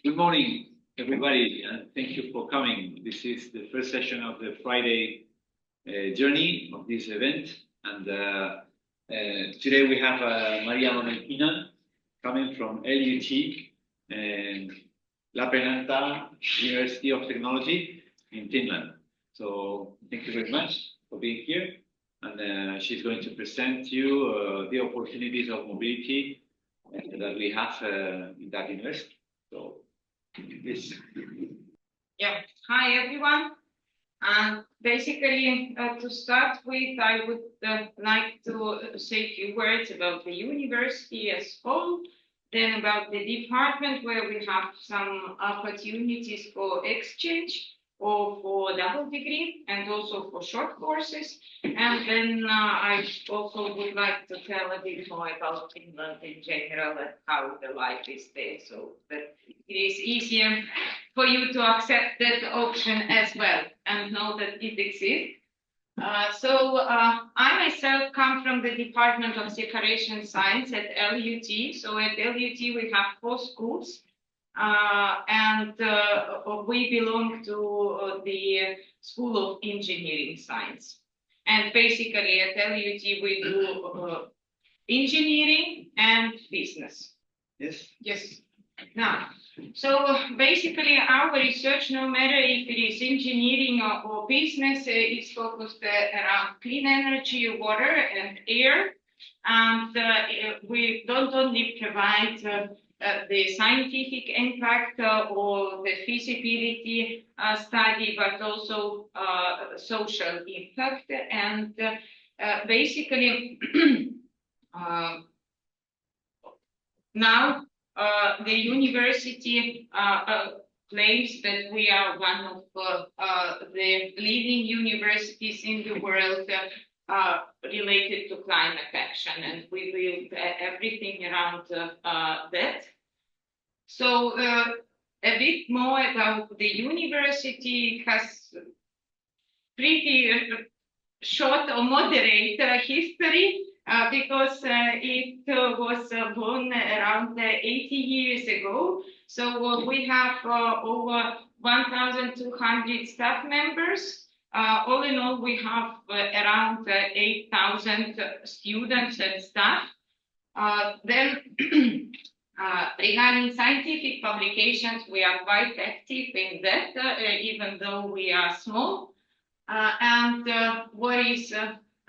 Good morning, everybody, and thank you for coming. This is the first session of the Friday journey of this event. And today we have Maria Monelpina coming from LUT and LUT University of Technology in Finland. So thank you very much for being here. And she's going to present you the opportunities of mobility that we have in that university. So, please. Yeah. Hi, everyone. Basically, to start with, I would like to say a few words about the university as whole, then about the department where we have some opportunities for exchange or for double degree and also for short courses. And then I also would like to tell a bit more about Finland in general and how the life is there, so that it is easier for you to accept that option as well and know that it exists. I myself come from the Department of Separation Science at LUT. So at LUT we have 4 schools. We belong to the School of Engineering Science. And basically at LUT we do engineering and business. Yes. Yes. Now, so basically our research, no matter if it is engineering or business, is focused around clean energy, water and air. And we don't only provide the scientific impact or the feasibility study, but also social impact. And basically, now the university claims that we are one of the leading universities in the world related to climate action, and we build everything around that. So a bit more about the university. It has pretty short or moderate history because it was born around 80 years ago. So we have over 1,200 staff members. All in all, we have around 8,000 students and staff. Regarding scientific publications, we are quite active in that, even though we are small. What is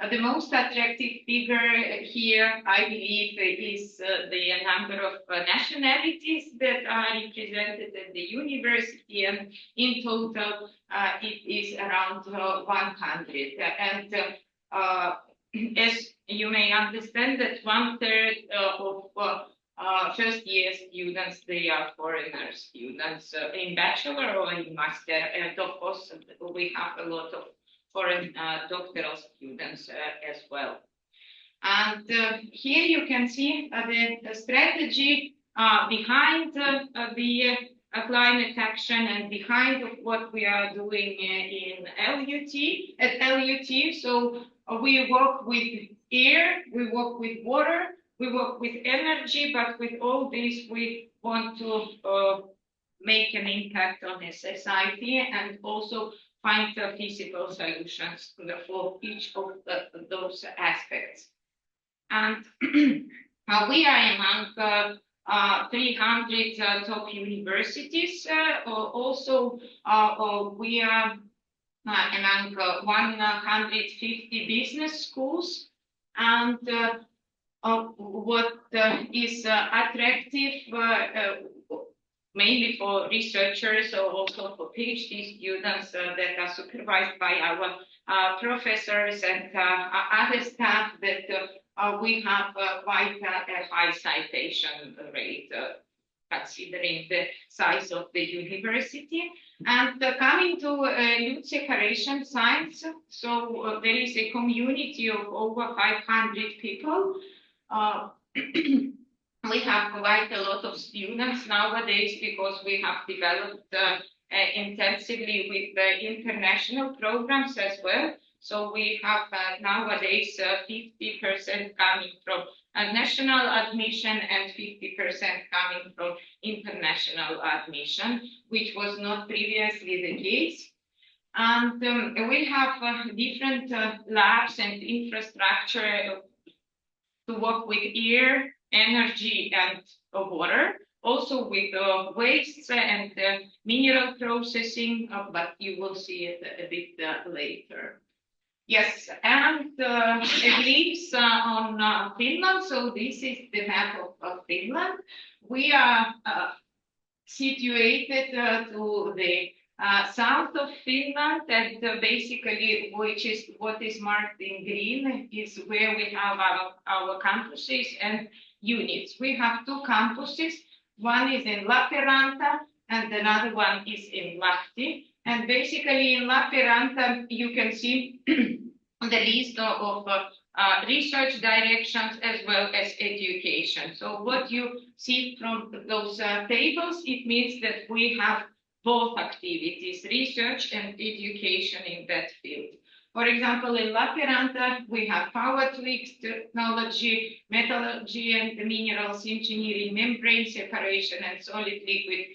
the most attractive figure here, I believe, is the number of nationalities that are represented at the university, and in total it is around 100. And as you may understand, that 1/3 of first-year students, they are foreigner students in bachelor or in master, and of course we have a lot of foreign doctoral students as well. And here you can see the strategy behind the climate action and behind what we are doing in LUT. At LUT, so we work with air, we work with water, we work with energy, but with all this we want to make an impact on the society and also find feasible solutions for each of those aspects. And we are among 300 top universities. Also, we are among 150 business schools. And what is attractive mainly for researchers or also for PhD students that are supervised by our professors and other staff, that we have quite a high citation rate considering the size of the university. And coming to LUT Separation Science, so there is a community of over 500 people. We have quite a lot of students nowadays because we have developed intensively with the international programs as well. So we have nowadays 50% coming from national admission and 50% coming from international admission, which was not previously the case. And we have different labs and infrastructure to work with air, energy, and water. Also with wastes and mineral processing, but you will see it a bit later. Yes, and a glimpse on Finland. So this is the map of Finland. We are situated to the south of Finland, and basically, which is what is marked in green, is where we have our campuses and units. We have two campuses. One is in Lappeenranta, and another one is in Lahti. And basically, in Lappeenranta, you can see the list of research directions as well as education. So what you see from those tables, it means that we have both activities, research and education in that field. For example, in Lappeenranta, we have power twigs technology, metallurgy and minerals engineering, membrane separation and solid liquid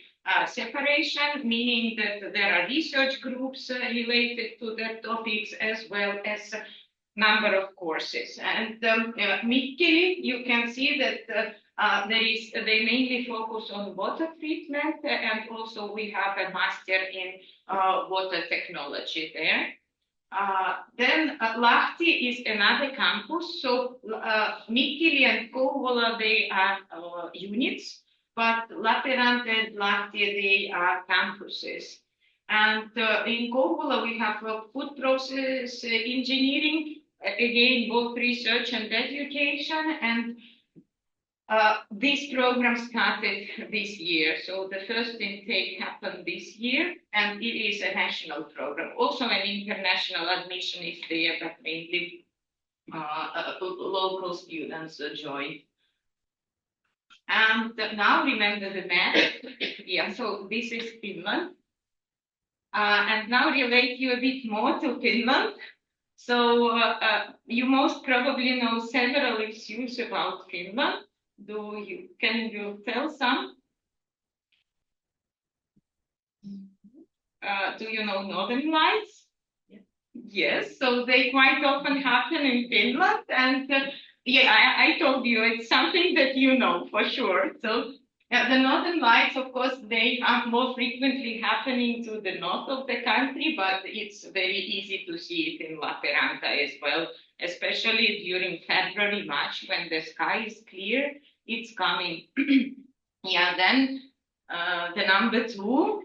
separation, meaning that there are research groups related to the topics as well as number of courses. And Mikkeli, you can see that they mainly focus on water treatment, and also we have a master in water technology there. Then Lahti is another campus. So Mikkeli and Kouvola, they are units, but Lappeenranta and Lahti, they are campuses. And in Kouvola, we have food process engineering, again, both research and education. And this program started this year. So the first intake happened this year, and it is a national program. Also an international admission is there, but mainly local students join. And now remember the map. Yeah, so this is Finland. And now relate you a bit more to Finland. So you most probably know several issues about Finland. Can you tell some? Do you know Northern Lights? Yeah. Yes, so they quite often happen in Finland, and yeah, I told you it's something that you know for sure. So the Northern Lights, of course, they are more frequently happening to the north of the country, but it's very easy to see it in Lappeenranta as well, especially during February, March, when the sky is clear, it's coming. Yeah, then the number two,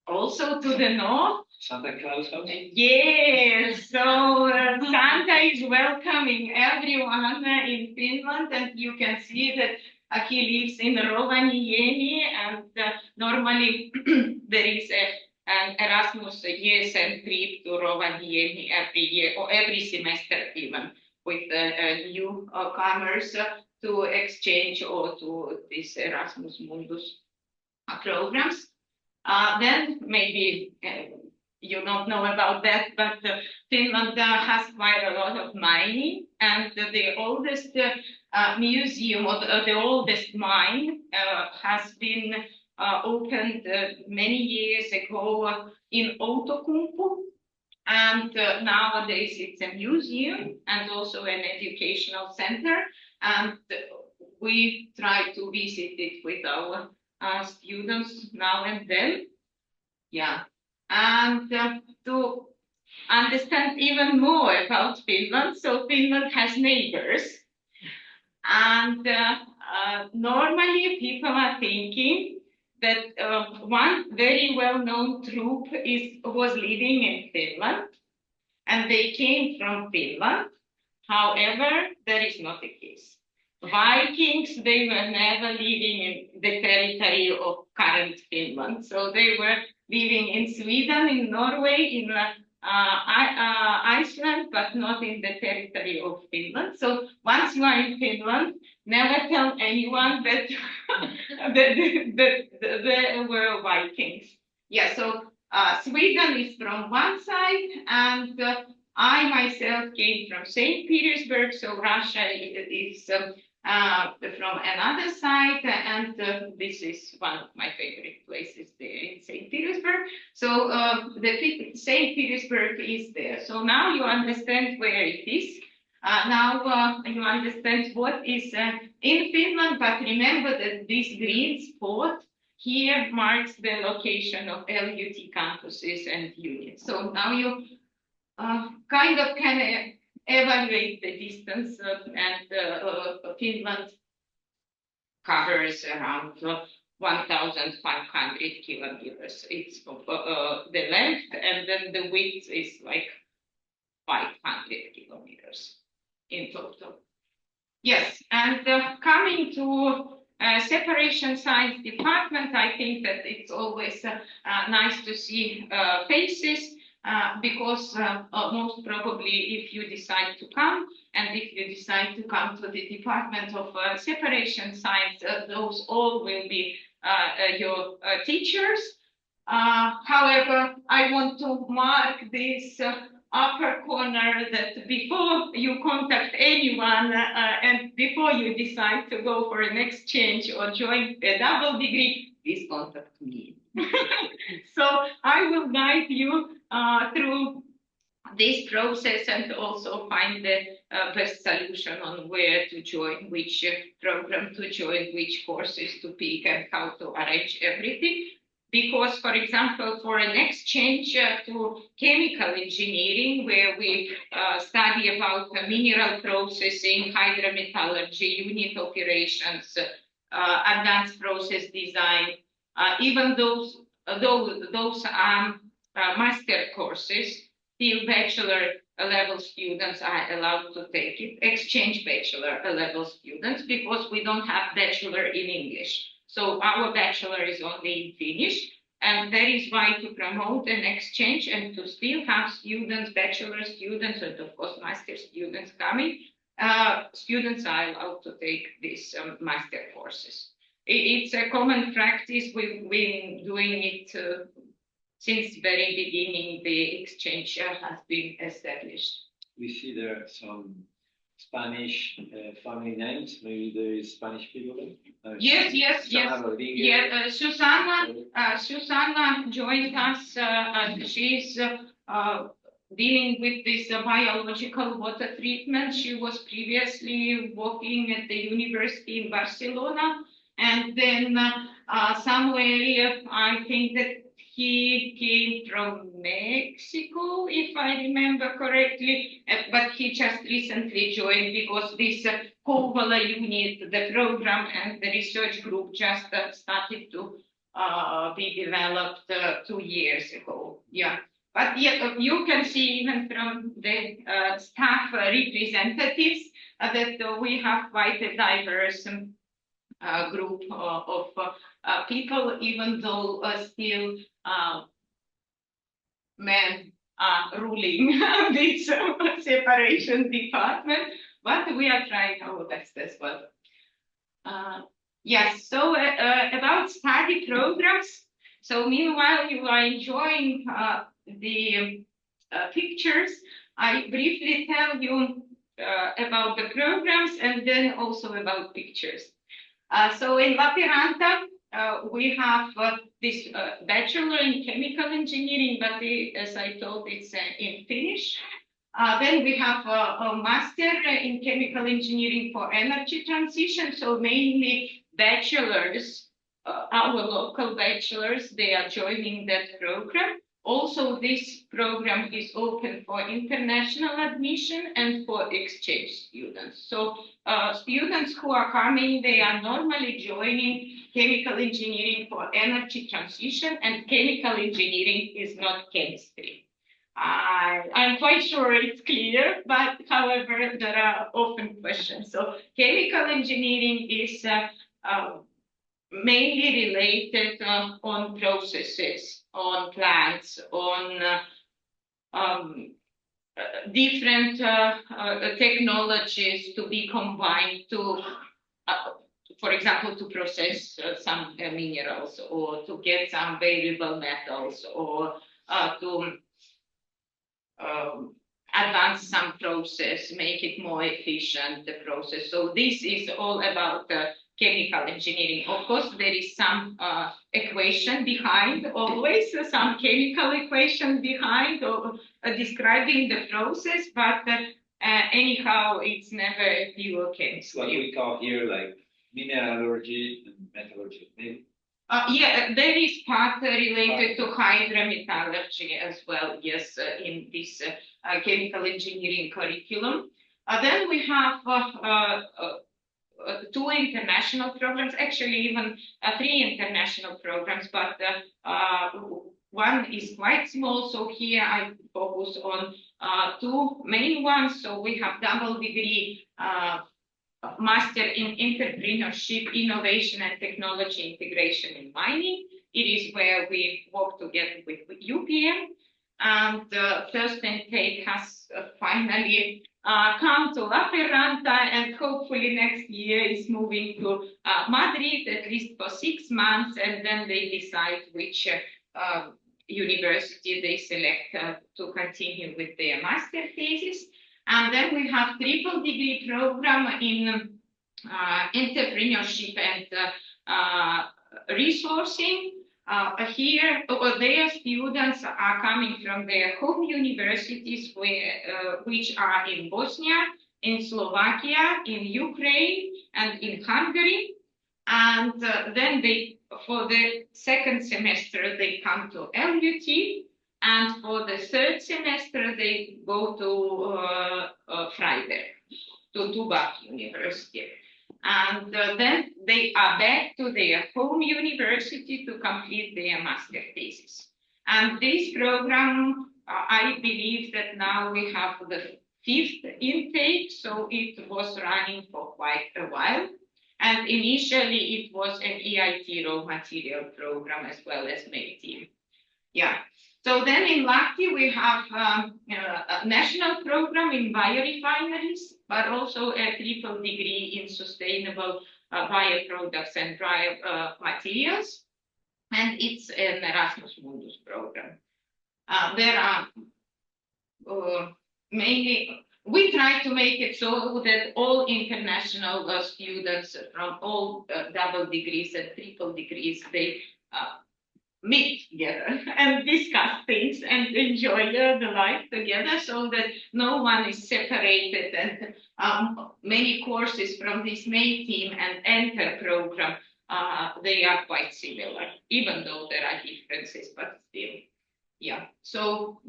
also to the north. Santa Claus house? Yes, so Santa is welcoming everyone in Finland, and you can see that he lives in Rovaniemi, and normally there is an Erasmus ESL trip to Rovaniemi every year, or every semester even, with newcomers to exchange or to this Erasmus Mundus programs. Then maybe you don't know about that, but Finland has quite a lot of mining, and the oldest museum, or the oldest mine, has been opened many years ago in Outokumpu, and nowadays it's a museum and also an educational center, and we try to visit it with our students now and then. Yeah, and to understand even more about Finland, so Finland has neighbors, and normally people are thinking that one very well-known troupe was living in Finland, and they came from Finland. However, that is not the case. Vikings, they were never living in the territory of current Finland. So they were living in Sweden, in Norway, in Iceland, but not in the territory of Finland. So once you are in Finland, never tell anyone that there were Vikings. Yeah, so Sweden is from one side, and I myself came from St. Petersburg, so Russia is from another side, and this is one of my favorite places there in St. Petersburg. So the St. Petersburg is there. So now you understand where it is. Now you understand what is in Finland, but remember that this green spot here marks the location of LUT campuses and units. So now you kind of can evaluate the distance, and Finland covers around 1,500 kilometers. It's the length, and then the width is like 500 kilometers in total. Yes, and coming to separation science department, I think that it's always nice to see faces. Because most probably if you decide to come, and if you decide to come to the Department of Separation Science, those all will be your teachers. However, I want to mark this upper corner that before you contact anyone and before you decide to go for an exchange or join a double degree, please contact me. So I will guide you through this process and also find the best solution on where to join, which program to join, which courses to pick, and how to arrange everything. Because, for example, for an exchange to chemical engineering, where we study about mineral processing, hydrometallurgy, unit operations, advanced process design, even those are master courses, still bachelor level students are allowed to take it, exchange bachelor level students, because we don't have bachelor in English. So our bachelor is only in Finnish, and that is why to promote an exchange and to still have students, bachelor students, and of course master students coming, students are allowed to take these master courses. It's a common practice. We've been doing it since the very beginning. The exchange has been established. We see there are some Spanish family names. Maybe there is Spanish people there. Yes. Yeah, Susanna joined us. She's dealing with this biological water treatment. She was previously working at the university in Barcelona. And then Samuel, I think that he came from Mexico, if I remember correctly, but he just recently joined because this Kovala unit, the program and the research group just started to be developed 2 years ago. Yeah, but yeah, you can see even from the staff representatives that we have quite a diverse group of people, even though still men are ruling this separation department, but we are trying our best as well. Yes, so about study programs. So meanwhile you are enjoying the pictures, I briefly tell you about the programs and then also about pictures. So in Lappeenranta, we have this bachelor in chemical engineering, but as I told, it's in Finnish. Then we have a master in chemical engineering for energy transition. So mainly bachelors, our local bachelors, they are joining that program. Also, this program is open for international admission and for exchange students. So students who are coming, they are normally joining chemical engineering for energy transition, and chemical engineering is not chemistry. I'm quite sure it's clear, but however, there are often questions. So chemical engineering is mainly related on processes, on plants, on different technologies to be combined to for example, to process some minerals or to get some valuable metals or to advance some process, make it more efficient, the process. So this is all about chemical engineering. Of course, there is some equation behind, always some chemical equation behind or describing the process, but anyhow, it's never a pure chemistry. What we call here like mineralogy and metallurgy. Maybe? Yeah, there is part related to hydrometallurgy as well, yes, in this chemical engineering curriculum. Then we have 2 international programs, actually even 3 international programs, but one is quite small. So here I focus on 2 main ones. So we have double degree Master in Entrepreneurship, Innovation and Technology Integration in Mining. It is where we work together with UPM. And first intake has finally come to La Ferranta, and hopefully next year is moving to Madrid, at least for 6 months, and then they decide which university they select to continue with their master thesis. And then we have triple degree program in entrepreneurship and resourcing. Here, their students are coming from their home universities, which are in Bosnia, in Slovakia, in Ukraine, and in Hungary. And then for the second semester, they come to LUT. And for the third semester, they go to Freiberg, to Tubach University. And then they are back to their home university to complete their master thesis. And this program, I believe that now we have the 5th intake, so it was running for quite a while. And initially, it was an EIT raw material program as well as team. Yeah. So then in LUT, we have a national program in biorefineries, but also a triple degree in sustainable bioproducts and biomaterials. And it's an Erasmus Mundus program. There are mainly, we try to make it so that all international students from all double degrees and triple degrees, they meet together and discuss things and enjoy the life together, so that no one is separated. And many courses from this main team and enter program, they are quite similar, even though there are differences, but still. Yeah, so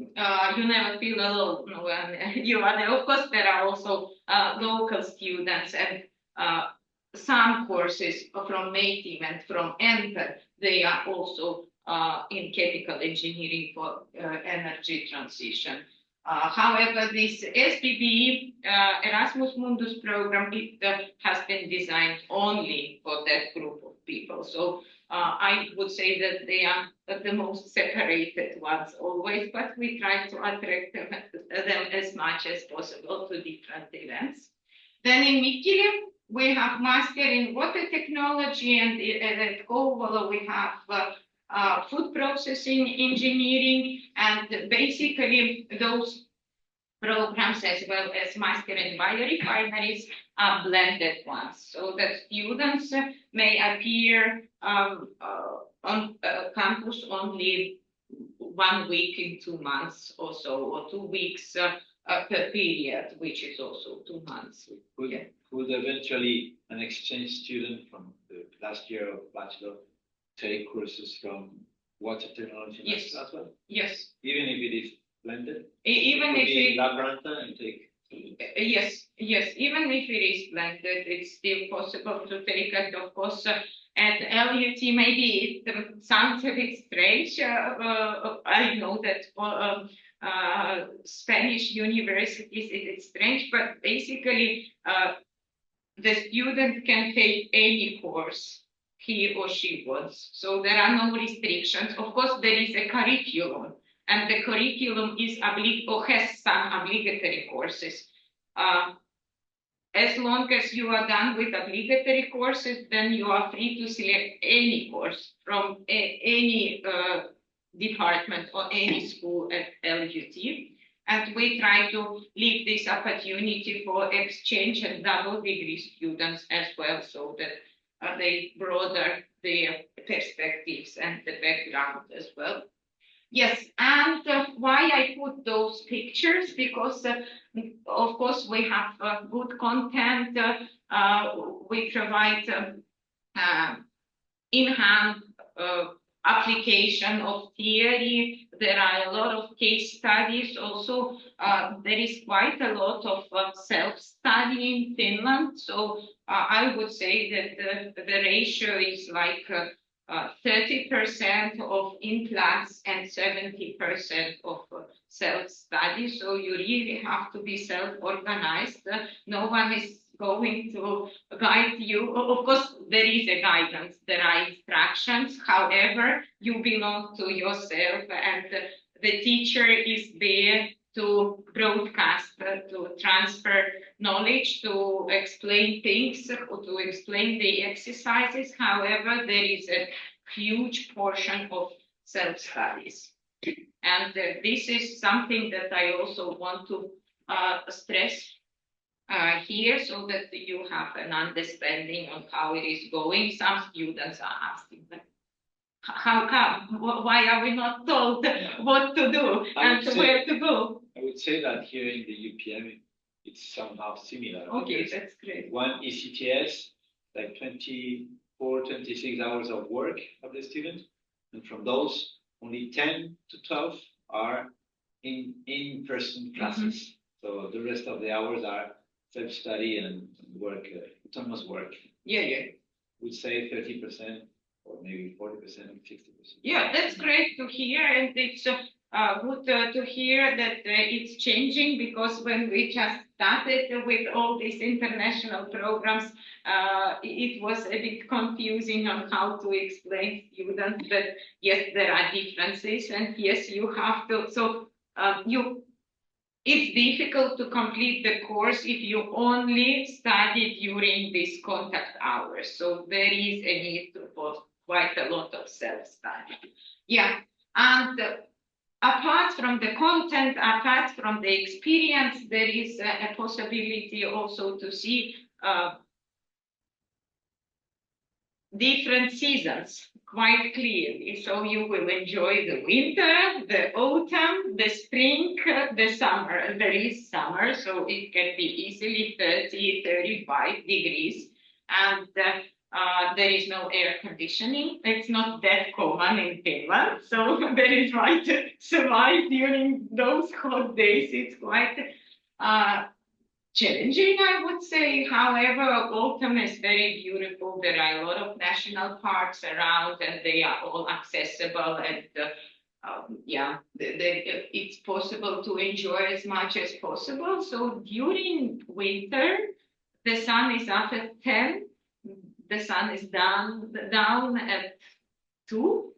you never feel alone when you are there. Of course, there are also local students, and some courses from main team and from enter, they are also in chemical engineering for energy transition. However, this SBB Erasmus Mundus program, it has been designed only for that group of people. So I would say that they are the most separated ones always, but we try to attract them as much as possible to different events. Then in Mikkeli, we have master in water technology, and at Kouvola we have food processing engineering, and basically those programs, as well as master in biorefineries, are blended ones, so that students may appear on campus only 1 week in 2 months or so, or 2 weeks per period, which is also 2 months. Could eventually an exchange student from the last year of bachelor take courses from water technology? Yes. As well? Yes. Even if it is blended? Even if it La Ferranta and take. Yes, even if it is blended, it's still possible to take it. Of course, at LUT, maybe it sounds a bit strange. I know that for Spanish universities it's strange, but basically the student can take any course he or she wants. So there are no restrictions. Of course, there is a curriculum, and the curriculum is or has some obligatory courses. as long as you are done with obligatory courses, then you are free to select any course from any department or any school at LUT. And we try to leave this opportunity for exchange and double degree students as well, so that they broaden their perspectives and the background as well. Yes, and why I put those pictures, because of course we have good content, we provide in-hand application of theory. There are a lot of case studies. Also, there is quite a lot of self-study in Finland. So I would say that the ratio is like 30% of in-class and 70% of self-study. So you really have to be self-organized. No one is going to guide you. Of course, there is a guidance, there are instructions. However, you belong to yourself, and the teacher is there to broadcast, to transfer knowledge, to explain things, to explain the exercises. However, there is a huge portion of self-studies. And this is something that I also want to stress here, so that you have an understanding of how it is going. Some students are asking, how come? Why are we not told what to do and where to go? I would say that here in the UPM, it's somehow similar. Okay, that's great. One ECTS, like 24, 26 hours of work of the student. And from those, only 10 to 12 are in-person classes. So the rest of the hours are self-study and work, autonomous work. Yeah. We'd say 30% or maybe 40% or 60%. Yeah, that's great to hear, and it's good to hear that it's changing, because when we just started with all these international programs, it was a bit confusing on how to explain students that yes, there are differences, and yes, you have to. So it's difficult to complete the course if you only study during these contact hours. So there is a need for quite a lot of self-study. Yeah, and apart from the content, apart from the experience, there is a possibility also to see different seasons quite clearly. So you will enjoy the winter, the autumn, the spring, the summer. There is summer, so it can be easily 30, 35 degrees. And there is no air conditioning. It's not that common in Finland. So there is why to survive during those hot days. It's quite challenging, I would say. However, autumn is very beautiful. There are a lot of national parks around, and they are all accessible. And it's possible to enjoy as much as possible. So during winter, the sun is up at 10. The sun is down at 2.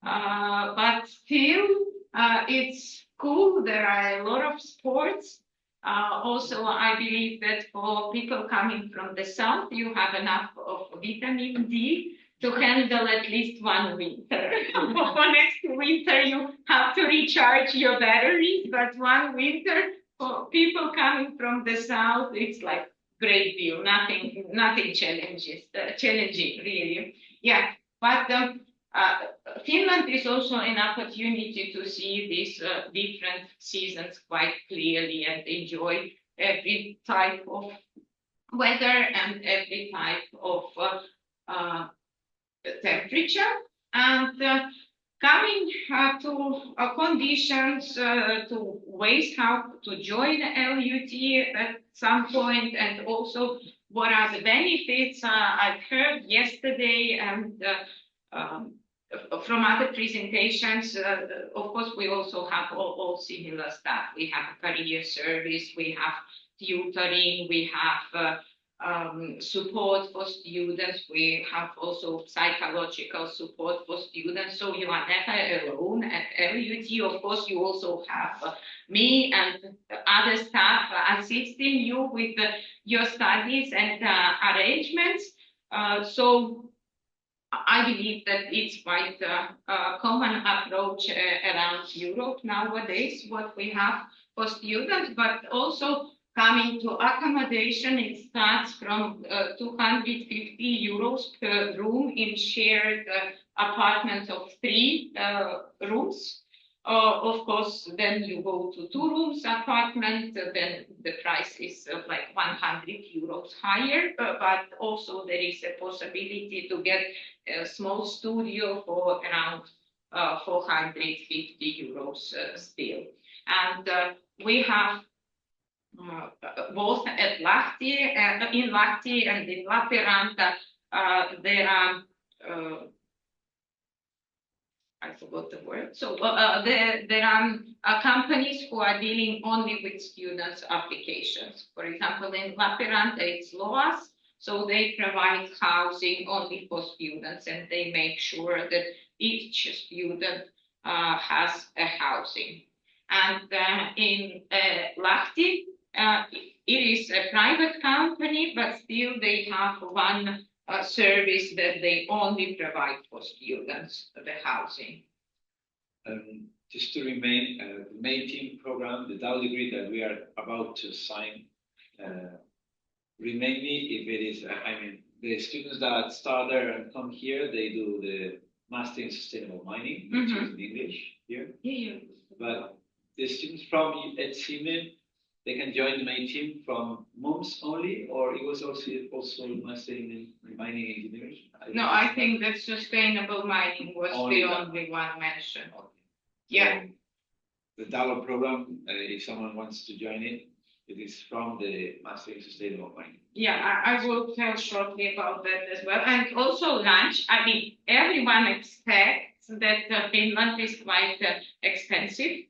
But still, it's cool. There are a lot of sports. Also, I believe that for people coming from the south, you have enough of vitamin D to handle at least one winter. For next winter, you have to recharge your batteries, but one winter, for people coming from the south, it's like great deal. Nothing challenging, really. Yeah, but Finland is also an opportunity to see these different seasons quite clearly and enjoy every type of weather and every type of temperature. And coming to conditions, to ways how to join LUT at some point, and also what are the benefits. I've heard yesterday and from other presentations, of course, we also have all similar stuff. We have a career service, we have tutoring, we have support for students. We have also psychological support for students, so you are never alone at LUT. Of course, you also have me and other staff assisting you with your studies and arrangements. So I believe that it's quite a common approach around Europe nowadays, what we have for students, but also coming to accommodation, it starts from 250 euros per room in shared apartment of 3 rooms. Of course, then you go to 2 rooms apartment, then the price is like 100 euros higher, but also there is a possibility to get a small studio for around 450 euros still. And we have both at Lahti, in Lahti and in Lappeenranta, there are I forgot the word. So there are companies who are dealing only with students' applications. For example, in Lappeenranta, it's LOAS, so they provide housing only for students, and they make sure that each student has a housing. And in Lahti, it is a private company, but still they have one service that they only provide for students, the housing. Just to remain, the main team program, the double degree that we are about to sign, remind me if it is, I mean, the students that start there and come here, they do the Master in Sustainable Mining, which is in English here. Yeah. But the students from ETSIME, they can join the main team from MUMS only, or it was also Master in Mining Engineers? No, I think that sustainable mining was Only the that. only one mentioned. Okay. Yeah. The DALO program, if someone wants to join it, it is from the Master in Sustainable Mining. Yeah, I will tell shortly about that as well. And also lunch. I mean, everyone expects that Finland is quite expensive.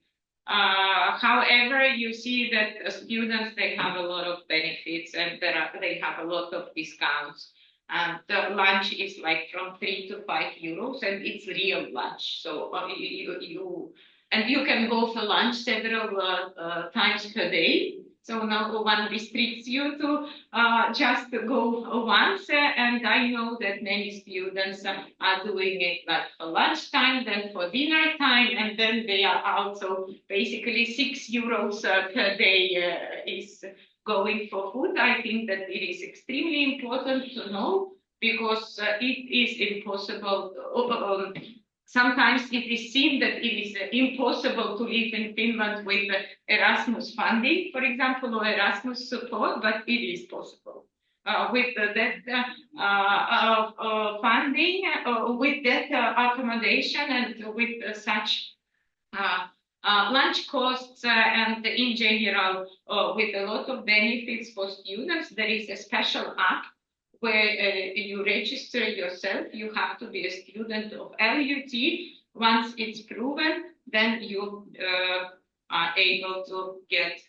However, you see that students, they have a lot of benefits and they have a lot of discounts. And the lunch is like from 3 to 5 euros, and it's real lunch. So you can go for lunch several times per day. So no one restricts you to just go once. And I know that many students are doing it like for lunchtime, then for dinner time, and then they are also basically 6 euros per day is going for food. I think that it is extremely important to know, because it is impossible. Sometimes it is seen that it is impossible to live in Finland with Erasmus funding, for example, or Erasmus support, but it is possible. With that funding, with that accommodation, and with such lunch costs, and in general, with a lot of benefits for students, there is a special app where you register yourself. You have to be a student of LUT. Once it's proven, then you are able to get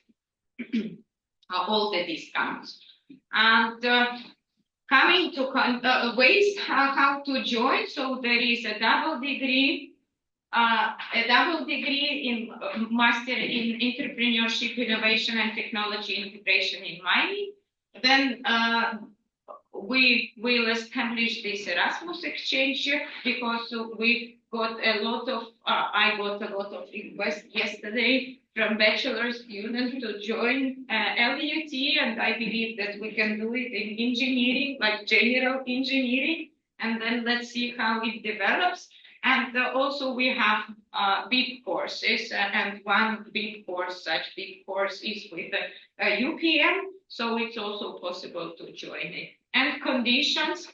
all the discounts. And coming to ways how to join, so there is a double degree in Master in Entrepreneurship, Innovation and Technology Integration in Mining. Then we will establish this Erasmus exchange, because we got a lot of, I got a lot of requests yesterday from bachelor students to join LUT, and I believe that we can do it in engineering, like general engineering, and then let's see how it develops. And also we have big courses, and one big course, such big course is with UPM, so it's also possible to join it. And conditions,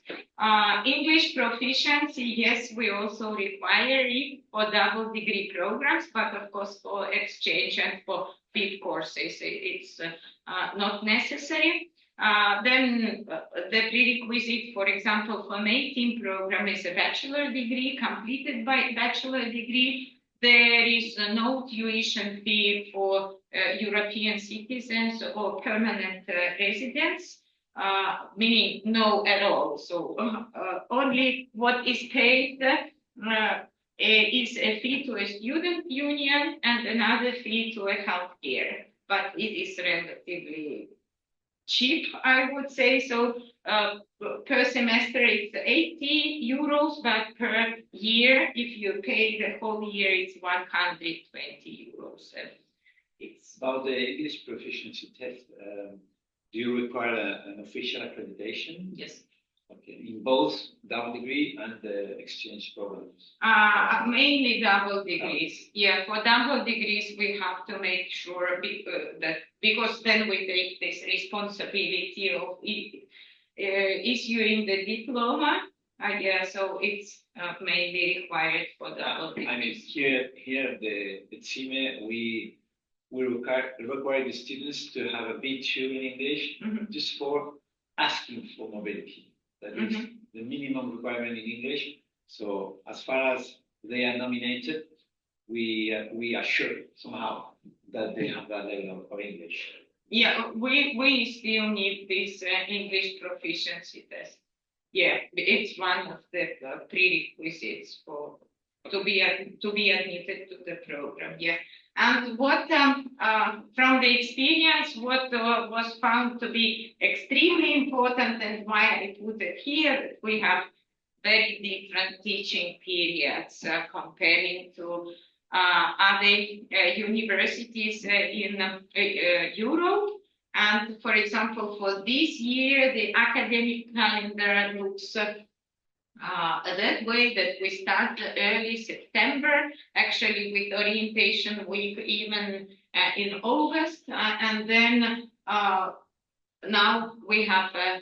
English proficiency, yes, we also require it for double degree programs, but of course for exchange and for big courses, it's not necessary. Then the prerequisite, for example, for main team program is a bachelor degree, completed by bachelor degree. There is no tuition fee for European citizens or permanent residents. meaning no at all. So only what is paid is a fee to a student union and another fee to a healthcare, but it is relatively cheap, I would say. So per semester it's 80 euros, but per year, if you pay the whole year, it's 120 euros. It's about the English proficiency test. Do you require an official accreditation? Yes. Okay, in both double degree and the exchange programs? Mainly double degrees. Yeah, for double degrees, we have to make sure that because then we take this responsibility of issuing the diploma. Yeah, so it's mainly required for double degrees. I mean, here the ETSIME, we require the students to have a B2 in English just for asking for mobility. That is the minimum requirement in English. So as far as they are nominated, we are sure somehow that they have that level of English. Yeah, we still need this English proficiency test. Yeah, it's one of the prerequisites to be admitted to the program. Yeah. And what, from the experience, what was found to be extremely important, and why I put it here, that we have very different teaching periods comparing to other universities in Europe. And for example, for this year, the academic calendar looks that way, that we start early September, actually with orientation week even in August, and then now we have a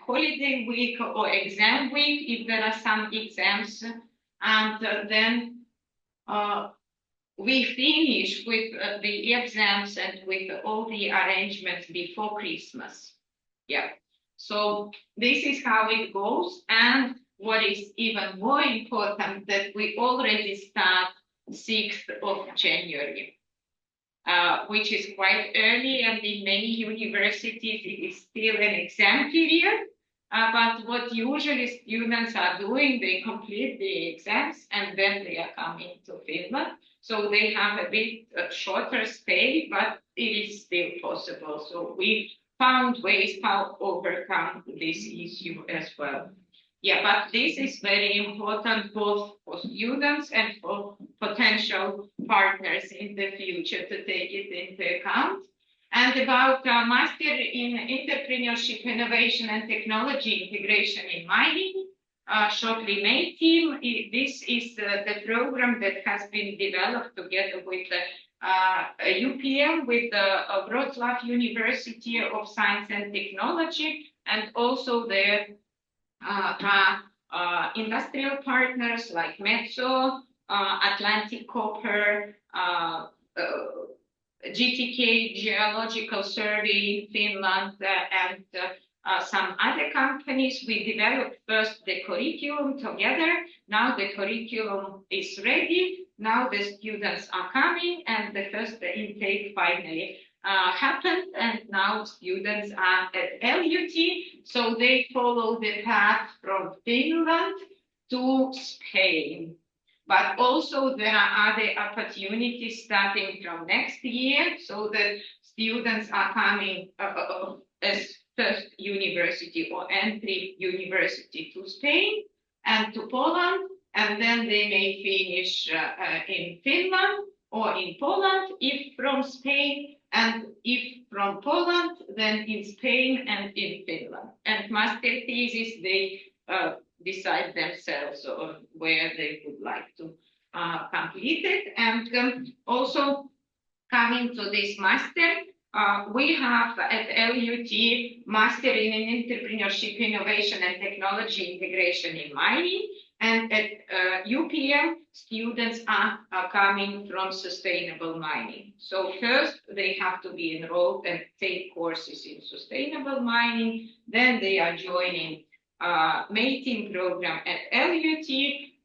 holiday week or exam week if there are some exams, and then we finish with the exams and with all the arrangements before Christmas. Yeah, so this is how it goes. And what is even more important, that we already start 6th of January, which is quite early, and in many universities it is still an exam period. But what usually students are doing, they complete the exams and then they are coming to Finland. So they have a bit shorter stay, but it is still possible. So we found ways how to overcome this issue as well. Yeah, but this is very important both for students and for potential partners in the future to take it into account. And about Master in Entrepreneurship, Innovation and Technology Integration in Mining, shortly MATEAM. This is the program that has been developed together with UPM, with the Wrocław University of Science and Technology, and also the industrial partners like Metso, Atlantic Copper, GTK, Geological Survey in Finland, and some other companies. We developed first the curriculum together. Now the curriculum is ready. Now the students are coming, and the first intake finally happened, and now students are at LUT, so they follow the path from Finland to Spain. But also there are other opportunities starting from next year, so that students are coming as first university or entry university to Spain and to Poland, and then they may finish in Finland or in Poland if from Spain, and if from Poland, then in Spain and in Finland. And master thesis, they decide themselves on where they would like to complete it. And also coming to this master, we have at LUT Master in Entrepreneurship, Innovation and Technology Integration in Mining. And at UPM, students are coming from sustainable mining. So first, they have to be enrolled and take courses in sustainable mining. Then they are joining MATEAM program at LUT,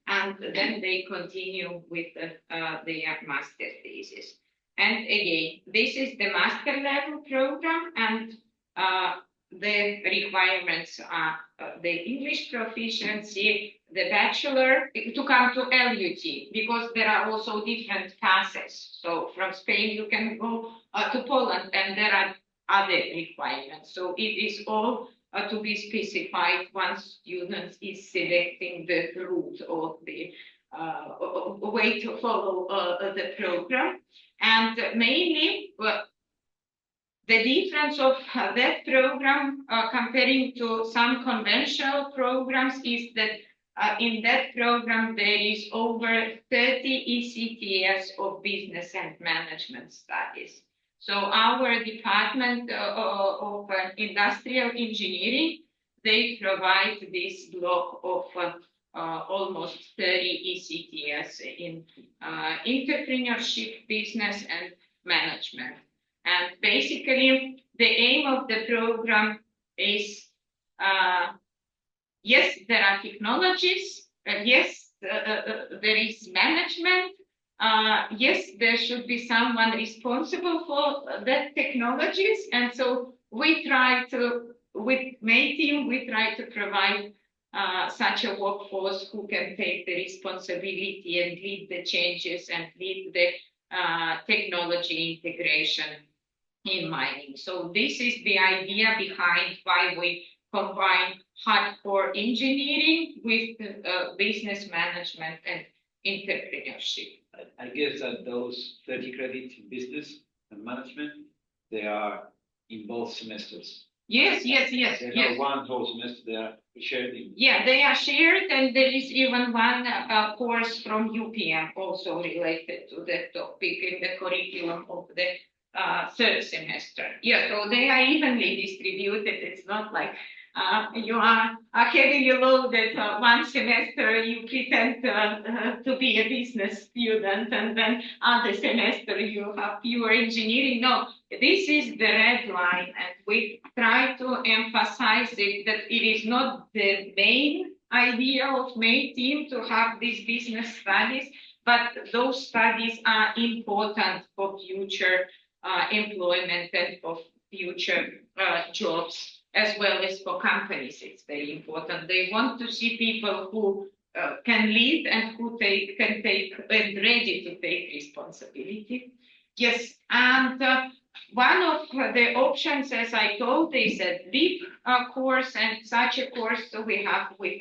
and then they continue with their master thesis. And again, this is the master level program, and the requirements are the English proficiency, the bachelor, to come to LUT, because there are also different passes. So from Spain, you can go to Poland, and there are other requirements. So it is all to be specified once student is selecting the route or the way to follow the program. And mainly, the difference of that program comparing to some conventional programs is that in that program there is over 30 ECTS of business and management studies. So our department of industrial engineering, they provide this block of almost 30 ECTS in entrepreneurship, business, and management. And basically, the aim of the program is, yes, there are technologies, yes, there is management, yes, there should be someone responsible for that technologies. And so we try to, with my team, we try to provide such a workforce who can take the responsibility and lead the changes and lead the technology integration in mining. So this is the idea behind why we combine hardcore engineering with business management and entrepreneurship. I guess that those 30 credits in business and management, they are in both semesters. Yes. They're not one whole semester, they are shared in. Yeah, they are shared, and there is even one course from UPM also related to that topic in the curriculum of the third semester. Yeah, so they are evenly distributed. It's not like you are heavily loaded one semester, you pretend to be a business student, and then other semester you have pure engineering. No, this is the red line, and we try to emphasize it that it is not the main idea of my team to have these business studies, but those studies are important for future employment and for future jobs, as well as for companies. It's very important. They want to see people who can lead and who can take and ready to take responsibility. Yes, and one of the options, as I told, is a deep course, and such a course we have with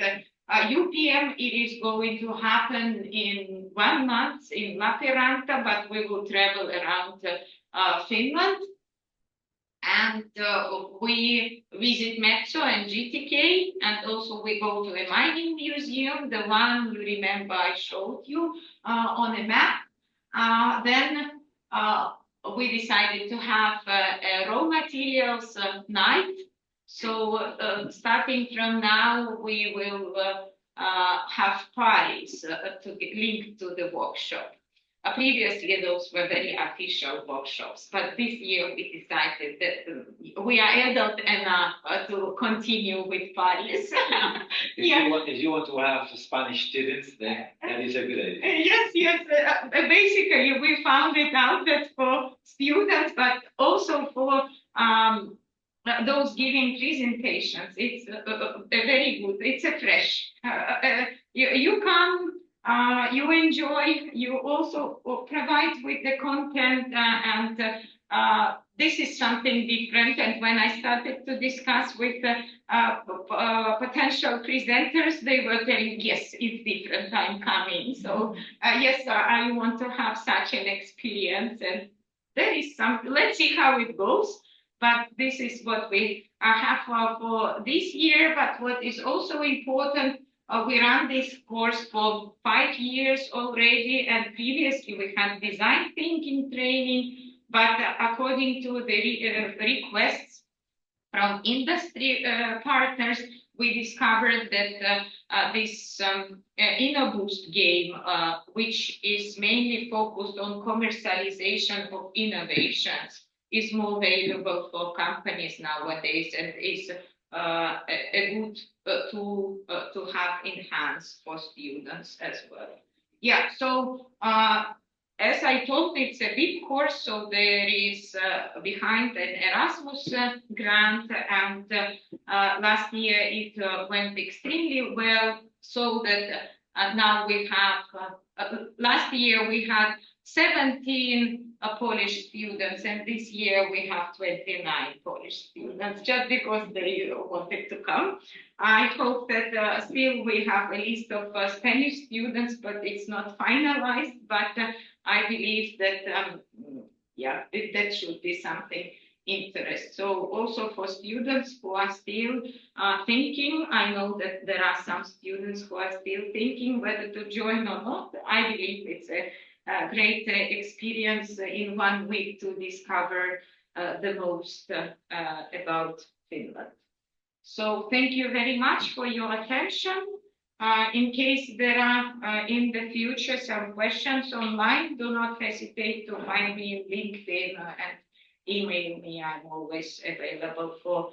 UPM. It is going to happen in 1 month in Lappeenranta, but we will travel around Finland. And we visit Metso and GTK, and also we go to a mining museum, the one you remember I showed you on a map. Then we decided to have a raw materials night. So starting from now, we will have parties to get linked to the workshop. Previously, those were very official workshops, but this year we decided that we are adult enough to continue with parties. If you want to have Spanish students, then that is a good idea. Yes. Basically, we found it out that for students, but also for those giving presentations, it's very good. It's a fresh. You come. You enjoy, you also provide with the content, and this is something different. And when I started to discuss with potential presenters, they were telling, yes, it's different, I'm coming. So yes, I want to have such an experience, and there is some, let's see how it goes. But this is what we have for this year. But what is also important, we ran this course for 5 years already, and previously we had design thinking training, but according to the requests from industry partners, we discovered that this InnoBoost game, which is mainly focused on commercialization of innovations, is more valuable for companies nowadays, and is a good tool to have in hands for students as well. Yeah, so as I told, it's a big course, so there is behind an Erasmus grant, and last year it went extremely well, so that now we have, last year we had 17 Polish students, and this year we have 29 Polish students, just because they wanted to come. I hope that still we have a list of Spanish students, but it's not finalized, but I believe that, that should be something interest. So also for students who are still thinking, I know that there are some students who are still thinking whether to join or not. I believe it's a great experience in 1 week to discover the most about Finland. So thank you very much for your attention. In case there are in the future some questions online, do not hesitate to find me in LinkedIn and email me. I'm always available for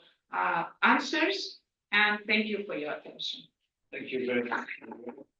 answers. And thank you for your attention. Thank you very much.